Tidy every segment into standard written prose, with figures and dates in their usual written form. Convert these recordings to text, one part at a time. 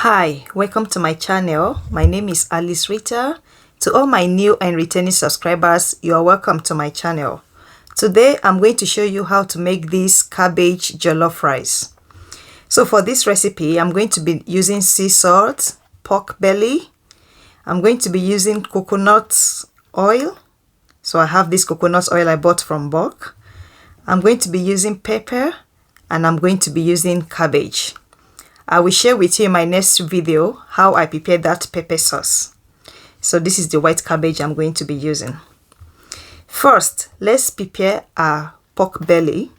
Hi, welcome to my channel. My name is Alice Rita. To all my new and returning subscribers, you are welcome to my channel. Today I'm going to show you how to make this cabbage jollof rice. So for this recipe, I'm going to be using sea salt, pork belly. I'm going to be using coconut oil. So I have this coconut oil I bought from Bulk. I'm going to be using pepper and I'm going to be using cabbage. I will share with you in my next video how I prepare that pepper sauce. So this is the white cabbage I'm going to be using. First, let's prepare our pork belly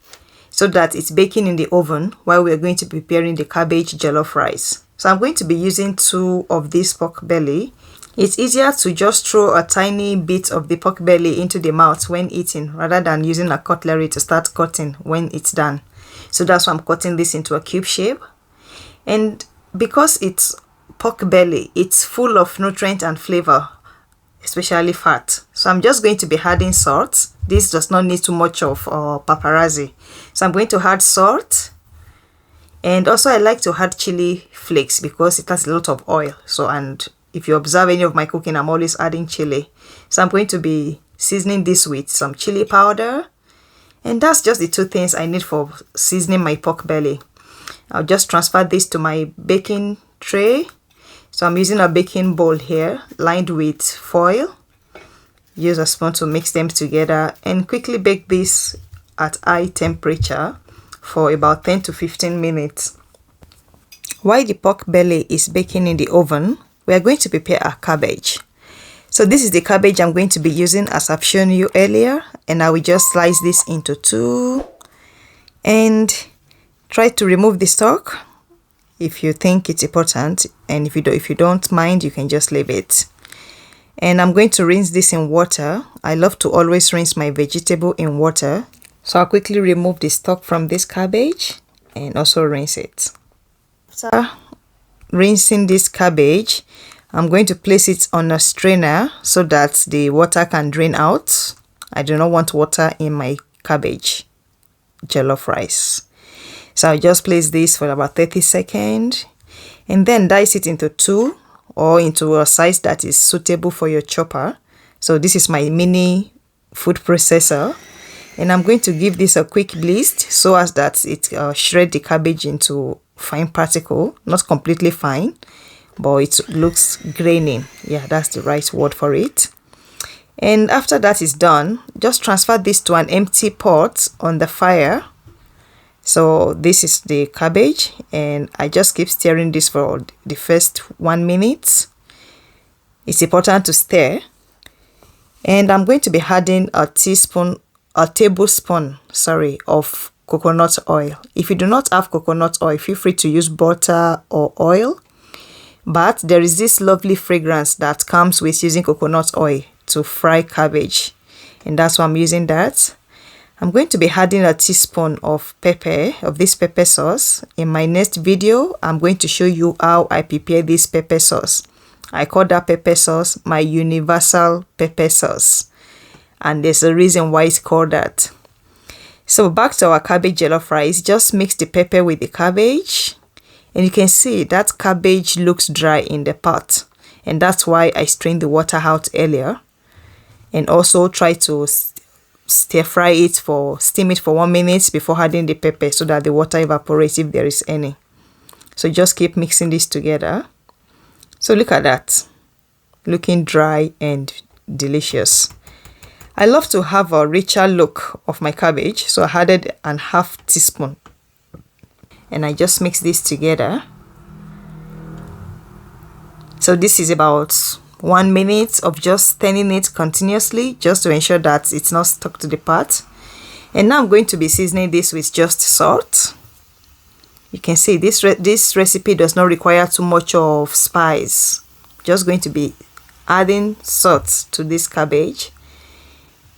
so that it's baking in the oven while we're going to be preparing the cabbage jollof rice. So I'm going to be using 2 of this pork belly. It's easier to just throw a tiny bit of the pork belly into the mouth when eating rather than using a cutlery to start cutting when it's done. So that's why I'm cutting this into a cube shape. And because it's pork belly, it's full of nutrient and flavor, especially fat. So I'm just going to be adding salt. This does not need too much of paparazzi. So I'm going to add salt. And also I like to add chili flakes because it has a lot of oil. So, and if you observe any of my cooking, I'm always adding chili. So I'm going to be seasoning this with some chili powder. And that's just the 2 things I need for seasoning my pork belly. I'll just transfer this to my baking tray. So I'm using a baking bowl here lined with foil. Use a spoon to mix them together and quickly bake this at high temperature for about 10 to 15 minutes. While the pork belly is baking in the oven, we are going to prepare our cabbage. So this is the cabbage I'm going to be using as I've shown you earlier, and I will just slice this into 2 and try to remove the stalk if you think it's important, and if you don't mind, you can just leave it. And I'm going to rinse this in water. I love to always rinse my vegetable in water. So I'll quickly remove the stalk from this cabbage and also rinse it. After rinsing this cabbage, I'm going to place it on a strainer so that the water can drain out. I do not want water in my cabbage jollof rice. So I'll just place this for about 30 seconds and then dice it into 2 or into a size that is suitable for your chopper. So this is my mini food processor, and I'm going to give this a quick blast so as that it shred the cabbage into fine particle, not completely fine, but it looks grainy. Yeah, that's the right word for it. And after that is done, just transfer this to an empty pot on the fire. So this is the cabbage, and I just keep stirring this for the first 1 minute. It's important to stir. And I'm going to be adding a tablespoon, of coconut oil. If you do not have coconut oil, feel free to use butter or oil. But there is this lovely fragrance that comes with using coconut oil to fry cabbage, and that's why I'm using that. I'm going to be adding a teaspoon of pepper, of this pepper sauce. In my next video, I'm going to show you how I prepare this pepper sauce. I call that pepper sauce my universal pepper sauce, and there's a reason why it's called that. So back to our cabbage jollof rice, just mix the pepper with the cabbage, and you can see that cabbage looks dry in the pot, and that's why I strained the water out earlier. And also try to stir fry it steam it for 1 minute before adding the pepper so that the water evaporates if there is any. So just keep mixing this together. So look at that, looking dry and delicious. I love to have a richer look of my cabbage, so I added a half teaspoon, and I just mix this together. So this is about 1 minute of just turning it continuously just to ensure that it's not stuck to the pot. And now I'm going to be seasoning this with just salt. You can see this recipe does not require too much of spice. Just going to be adding salt to this cabbage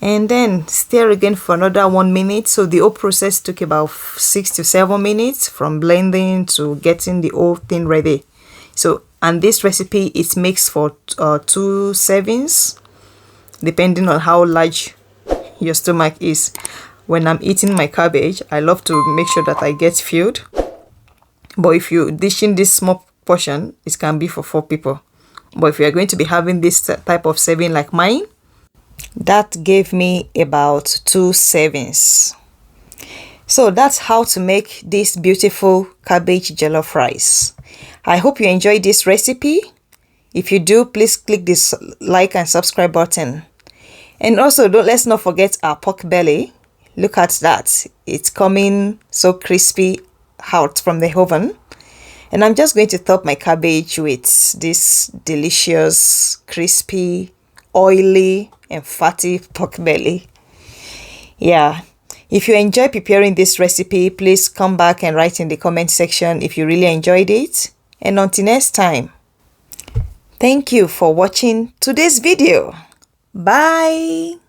and then stir again for another 1 minute. So the whole process took about 6 to 7 minutes from blending to getting the whole thing ready. So, and this recipe it makes for 2 servings depending on how large your stomach is. When I'm eating my cabbage, I love to make sure that I get filled. But if you're dishing this small portion, it can be for 4 people. But if you are going to be having this type of serving like mine, that gave me about 2 servings. So that's how to make this beautiful cabbage jollof rice. I hope you enjoyed this recipe. If you do, please click this like and subscribe button. And also, let's not forget our pork belly. Look at that. It's coming so crispy out from the oven. And I'm just going to top my cabbage with this delicious, crispy, oily, and fatty pork belly. Yeah. If you enjoy preparing this recipe, please come back and write in the comment section if you really enjoyed it. And until next time, thank you for watching today's video. Bye.